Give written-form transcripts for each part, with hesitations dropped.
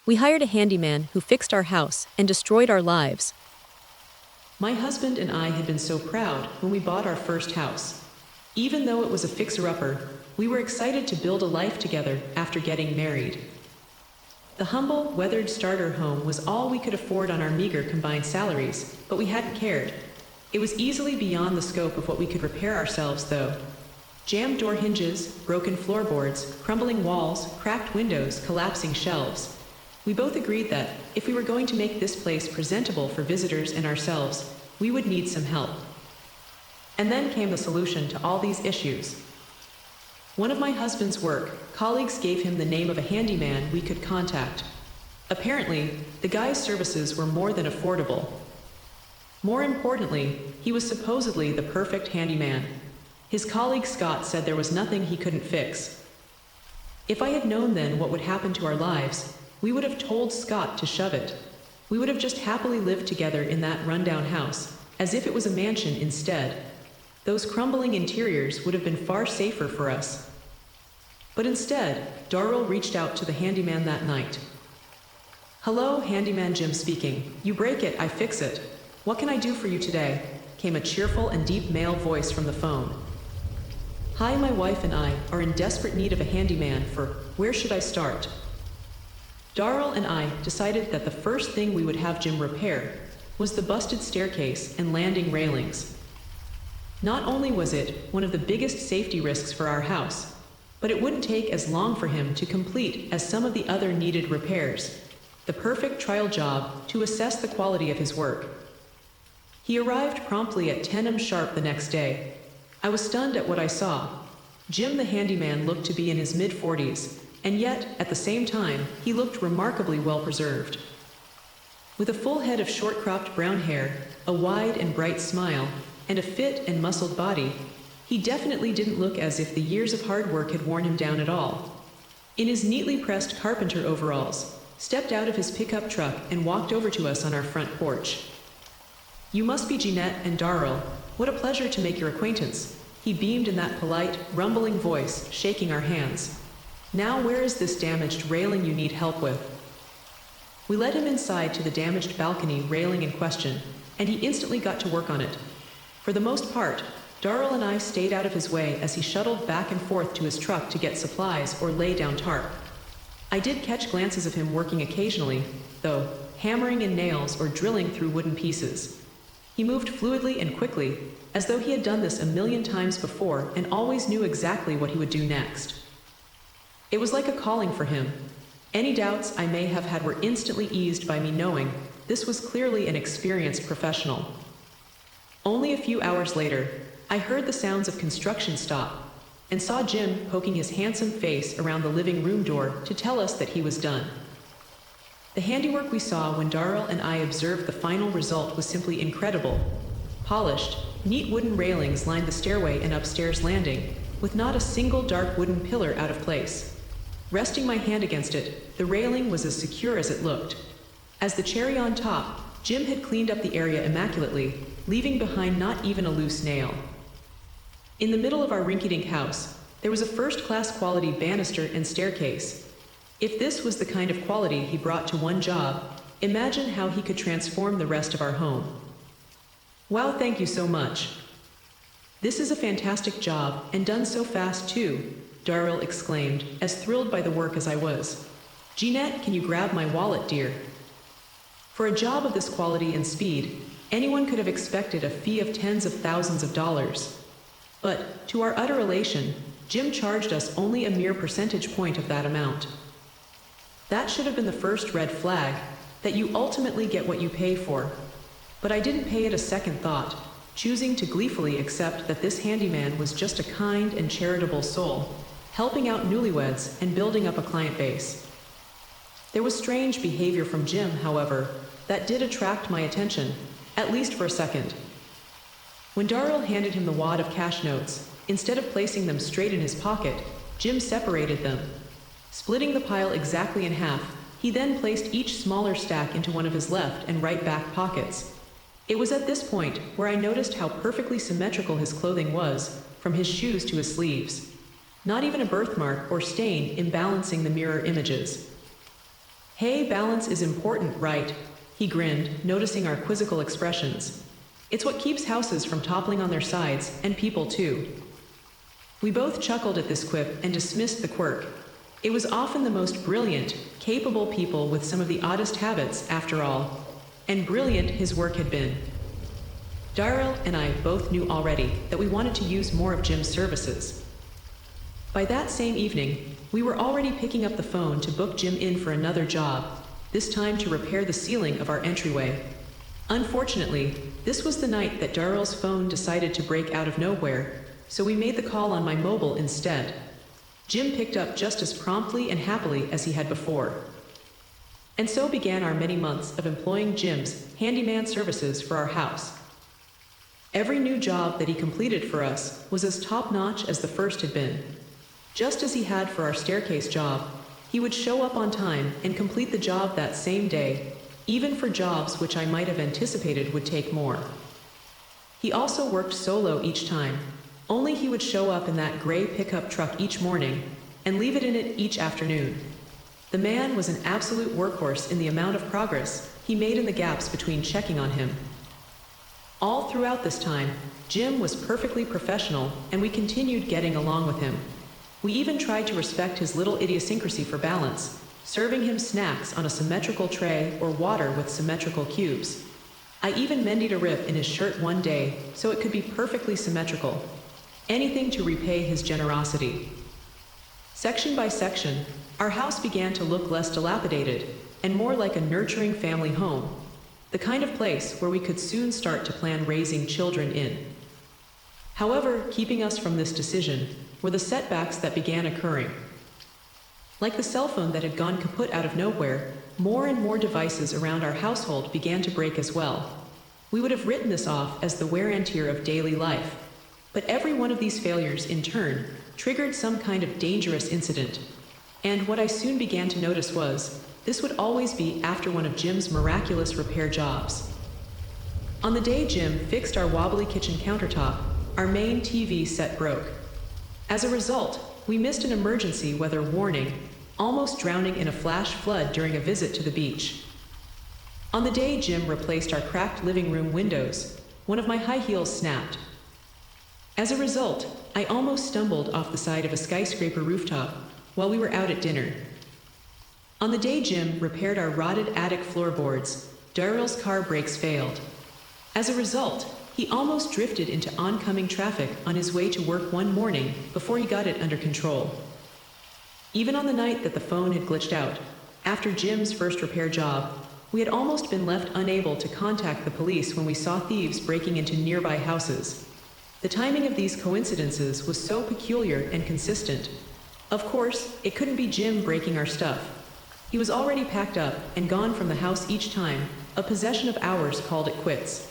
We hired a handyman who fixed our house and destroyed our lives. My husband and I had been so proud when we bought our first house. Even though it was a fixer-upper, we were excited to build a life together after getting married. The humble, weathered starter home was all we could afford on our meager combined salaries, but we hadn't cared. It was easily beyond the scope of what we could repair ourselves, though. Jammed door hinges, broken floorboards, crumbling walls, cracked windows, collapsing shelves. We both agreed that, if we were going to make this place presentable for visitors and ourselves, we would need some help. And then came the solution to all these issues. One of my husband's work colleagues gave him the name of a handyman we could contact. Apparently, the guy's services were more than affordable. More importantly, he was supposedly the perfect handyman. His colleague Scott said there was nothing he couldn't fix. If I had known then what would happen to our lives, we would have told Scott to shove it. We would have just happily lived together in that rundown house, as if it was a mansion instead. Those crumbling interiors would have been far safer for us. But instead, Darrell reached out to the handyman that night. "Hello, Handyman Jim speaking. You break it, I fix it. What can I do for you today?" came a cheerful and deep male voice from the phone. "Hi, my wife and I are in desperate need of a handyman for where should I start?" Darrell and I decided that the first thing we would have Jim repair was the busted staircase and landing railings. Not only was it one of the biggest safety risks for our house, but it wouldn't take as long for him to complete as some of the other needed repairs. The perfect trial job to assess the quality of his work. He arrived promptly at 10 a.m. sharp the next day. I was stunned at what I saw. Jim the handyman looked to be in his mid-40s, and yet, at the same time, he looked remarkably well preserved. With a full head of short-cropped brown hair, a wide and bright smile, and a fit and muscled body, he definitely didn't look as if the years of hard work had worn him down at all. In his neatly pressed carpenter overalls, stepped out of his pickup truck and walked over to us on our front porch. "You must be Jeanette and Darrell. What a pleasure to make your acquaintance." He beamed in that polite, rumbling voice, shaking our hands. "Now where is this damaged railing you need help with?" We led him inside to the damaged balcony railing in question, and he instantly got to work on it. For the most part, Darrell and I stayed out of his way as he shuttled back and forth to his truck to get supplies or lay down tarp. I did catch glances of him working occasionally, though, hammering in nails or drilling through wooden pieces. He moved fluidly and quickly, as though he had done this a million times before and always knew exactly what he would do next. It was like a calling for him. Any doubts I may have had were instantly eased by me knowing this was clearly an experienced professional. Only a few hours later, I heard the sounds of construction stop and saw Jim poking his handsome face around the living room door to tell us that he was done. The handiwork we saw when Darrell and I observed the final result was simply incredible. Polished, neat wooden railings lined the stairway and upstairs landing, with not a single dark wooden pillar out of place. Resting my hand against it, the railing was as secure as it looked. As the cherry on top, Jim had cleaned up the area immaculately, leaving behind not even a loose nail. In the middle of our rinky-dink house, there was a first-class quality banister and staircase. If this was the kind of quality he brought to one job, imagine how he could transform the rest of our home. "Wow, thank you so much. This is a fantastic job, and done so fast too," Darrell exclaimed, as thrilled by the work as I was. "Jeanette, can you grab my wallet, dear?" For a job of this quality and speed, anyone could have expected a fee of tens of thousands of dollars. But, to our utter elation, Jim charged us only a mere percentage point of that amount. That should have been the first red flag, that you ultimately get what you pay for. But I didn't pay it a second thought, choosing to gleefully accept that this handyman was just a kind and charitable soul, helping out newlyweds and building up a client base. There was strange behavior from Jim, however, that did attract my attention, at least for a second. When Darrell handed him the wad of cash notes, instead of placing them straight in his pocket, Jim separated them. Splitting the pile exactly in half, he then placed each smaller stack into one of his left and right back pockets. It was at this point where I noticed how perfectly symmetrical his clothing was, from his shoes to his sleeves. Not even a birthmark or stain imbalancing the mirror images. Hey, balance is important, right? He grinned, noticing our quizzical expressions. It's what keeps houses from toppling on their sides, and people too. We both chuckled at this quip and dismissed the quirk. It was often the most brilliant, capable people with some of the oddest habits, after all. And brilliant his work had been. Darrell and I both knew already that we wanted to use more of Jim's services. By that same evening, we were already picking up the phone to book Jim in for another job, this time to repair the ceiling of our entryway. Unfortunately, this was the night that Darrell's phone decided to break out of nowhere, so we made the call on my mobile instead. Jim picked up just as promptly and happily as he had before. And so began our many months of employing Jim's handyman services for our house. Every new job that he completed for us was as top-notch as the first had been. Just as he had for our staircase job, he would show up on time and complete the job that same day, even for jobs which I might have anticipated would take more. He also worked solo each time, only he would show up in that gray pickup truck each morning and leave it in it each afternoon. The man was an absolute workhorse in the amount of progress he made in the gaps between checking on him. All throughout this time, Jim was perfectly professional and we continued getting along with him. We even tried to respect his little idiosyncrasy for balance, serving him snacks on a symmetrical tray or water with symmetrical cubes. I even mended a rip in his shirt one day so it could be perfectly symmetrical. Anything to repay his generosity. Section by section, our house began to look less dilapidated and more like a nurturing family home, the kind of place where we could soon start to plan raising children in. However, keeping us from this decision were the setbacks that began occurring. Like the cell phone that had gone kaput out of nowhere, more and more devices around our household began to break as well. We would have written this off as the wear and tear of daily life, but every one of these failures, in turn, triggered some kind of dangerous incident. And what I soon began to notice was, this would always be after one of Jim's miraculous repair jobs. On the day Jim fixed our wobbly kitchen countertop, our main TV set broke. As a result, we missed an emergency weather warning, almost drowning in a flash flood during a visit to the beach. On the day Jim replaced our cracked living room windows, one of my high heels snapped. As a result, I almost stumbled off the side of a skyscraper rooftop while we were out at dinner. On the day Jim repaired our rotted attic floorboards, Darrell's car brakes failed. As a result, he almost drifted into oncoming traffic on his way to work one morning before he got it under control. Even on the night that the phone had glitched out, after Jim's first repair job, we had almost been left unable to contact the police when we saw thieves breaking into nearby houses. The timing of these coincidences was so peculiar and consistent. Of course, it couldn't be Jim breaking our stuff. He was already packed up and gone from the house each time a possession of ours called it quits.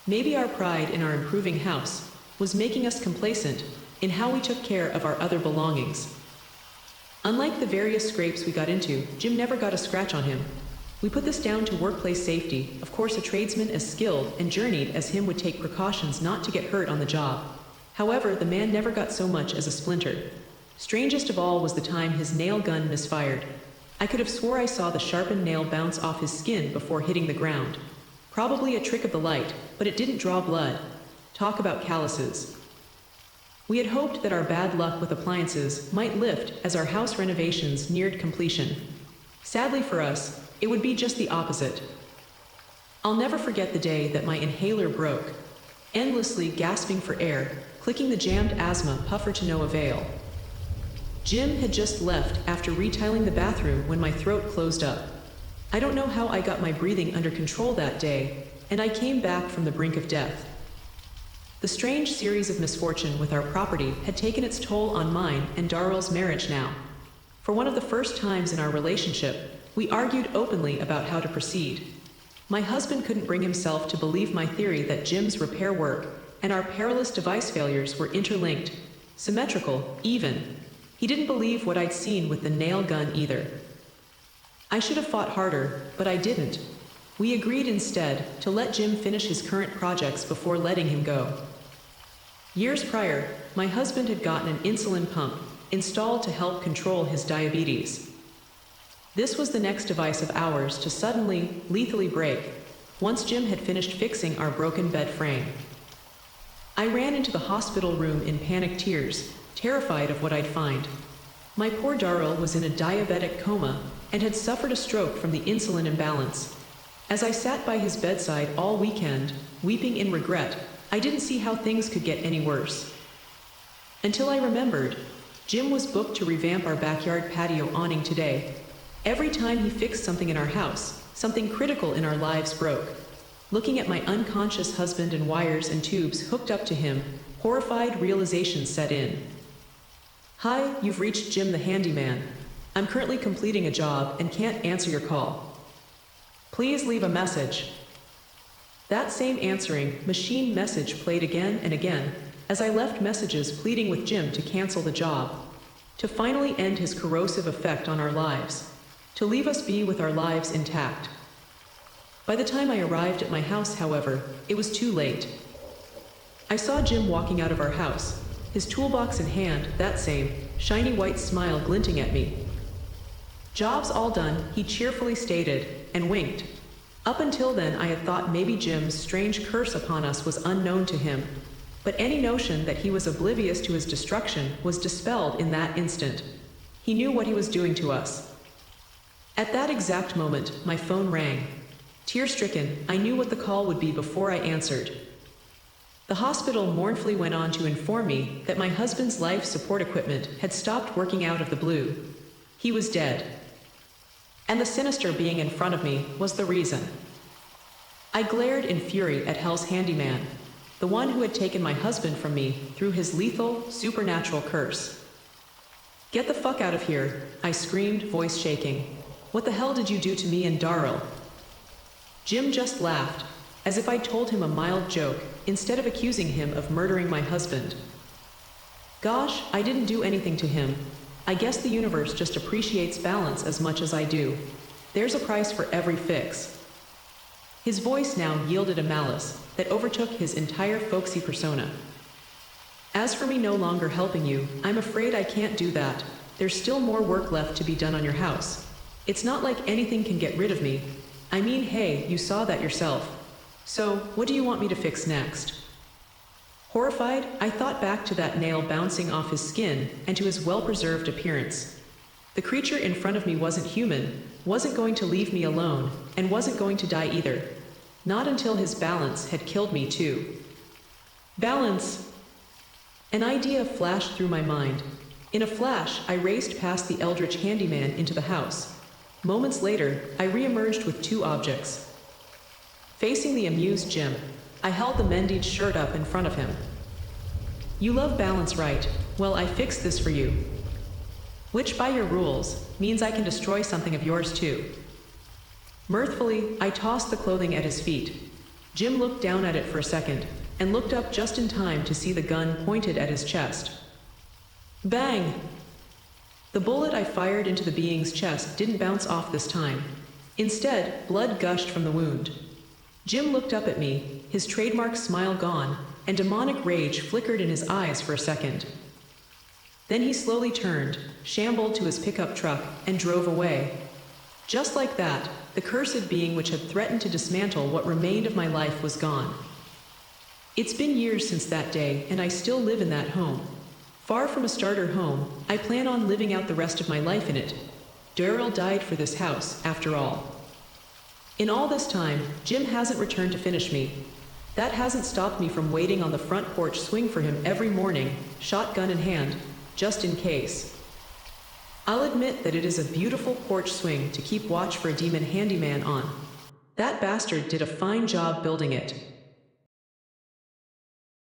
Maybe our pride in our improving house was making us complacent in how we took care of our other belongings. Unlike the various scrapes we got into, Jim never got a scratch on him. We put this down to workplace safety. Of course, a tradesman as skilled and journeyed as him would take precautions not to get hurt on the job. However, the man never got so much as a splinter. Strangest of all was the time his nail gun misfired. I could have swore I saw the sharpened nail bounce off his skin before hitting the ground. Probably a trick of the light, but it didn't draw blood. Talk about calluses. We had hoped that our bad luck with appliances might lift as our house renovations neared completion. Sadly for us, it would be just the opposite. I'll never forget the day that my inhaler broke, endlessly gasping for air, clicking the jammed asthma puffer to no avail. Jim had just left after retiling the bathroom when my throat closed up. I don't know how I got my breathing under control that day, and I came back from the brink of death. The strange series of misfortune with our property had taken its toll on mine and Darrell's marriage now. For one of the first times in our relationship, we argued openly about how to proceed. My husband couldn't bring himself to believe my theory that Jim's repair work and our perilous device failures were interlinked, symmetrical, even. He didn't believe what I'd seen with the nail gun either. I should have fought harder, but I didn't. We agreed instead to let Jim finish his current projects before letting him go. Years prior, my husband had gotten an insulin pump installed to help control his diabetes. This was the next device of ours to suddenly, lethally break, once Jim had finished fixing our broken bed frame. I ran into the hospital room in panicked tears, terrified of what I'd find. My poor Darrell was in a diabetic coma and had suffered a stroke from the insulin imbalance. As I sat by his bedside all weekend, weeping in regret, I didn't see how things could get any worse. Until I remembered, Jim was booked to revamp our backyard patio awning today. Every time he fixed something in our house, something critical in our lives broke. Looking at my unconscious husband and wires and tubes hooked up to him, horrified realization set in. Hi, you've reached Jim the Handyman. I'm currently completing a job and can't answer your call. Please leave a message. That same answering machine message played again and again as I left messages pleading with Jim to cancel the job, to finally end his corrosive effect on our lives, to leave us be with our lives intact. By the time I arrived at my house, however, it was too late. I saw Jim walking out of our house, his toolbox in hand, that same shiny white smile glinting at me. Job's all done, he cheerfully stated, and winked. Up until then I had thought maybe Jim's strange curse upon us was unknown to him, but any notion that he was oblivious to his destruction was dispelled in that instant. He knew what he was doing to us. At that exact moment, my phone rang. Tear-stricken, I knew what the call would be before I answered. The hospital mournfully went on to inform me that my husband's life support equipment had stopped working out of the blue. He was dead. And the sinister being in front of me was the reason. I glared in fury at Hell's Handyman, the one who had taken my husband from me through his lethal, supernatural curse. Get the fuck out of here, I screamed, voice shaking. What the hell did you do to me and Darrell? Jim just laughed, as if I'd told him a mild joke, instead of accusing him of murdering my husband. Gosh, I didn't do anything to him. I guess the universe just appreciates balance as much as I do. There's a price for every fix. His voice now yielded a malice that overtook his entire folksy persona. As for me no longer helping you, I'm afraid I can't do that. There's still more work left to be done on your house. It's not like anything can get rid of me. I mean, hey, you saw that yourself. So, what do you want me to fix next? Horrified, I thought back to that nail bouncing off his skin and to his well-preserved appearance. The creature in front of me wasn't human, wasn't going to leave me alone, and wasn't going to die either. Not until his balance had killed me too. Balance! An idea flashed through my mind. In a flash, I raced past the eldritch handyman into the house. Moments later, I re-emerged with two objects. Facing the amused Jim, I held the mended shirt up in front of him. You love balance, right? Well, I fixed this for you. Which, by your rules, means I can destroy something of yours too. Mirthfully, I tossed the clothing at his feet. Jim looked down at it for a second, and looked up just in time to see the gun pointed at his chest. Bang! The bullet I fired into the being's chest didn't bounce off this time. Instead, blood gushed from the wound. Jim looked up at me, his trademark smile gone, and demonic rage flickered in his eyes for a second. Then he slowly turned, shambled to his pickup truck, and drove away. Just like that, the cursed being which had threatened to dismantle what remained of my life was gone. It's been years since that day, and I still live in that home. Far from a starter home, I plan on living out the rest of my life in it. Darrell died for this house, after all. In all this time, Jim hasn't returned to finish me. That hasn't stopped me from waiting on the front porch swing for him every morning, shotgun in hand, just in case. I'll admit that it is a beautiful porch swing to keep watch for a demon handyman on. That bastard did a fine job building it.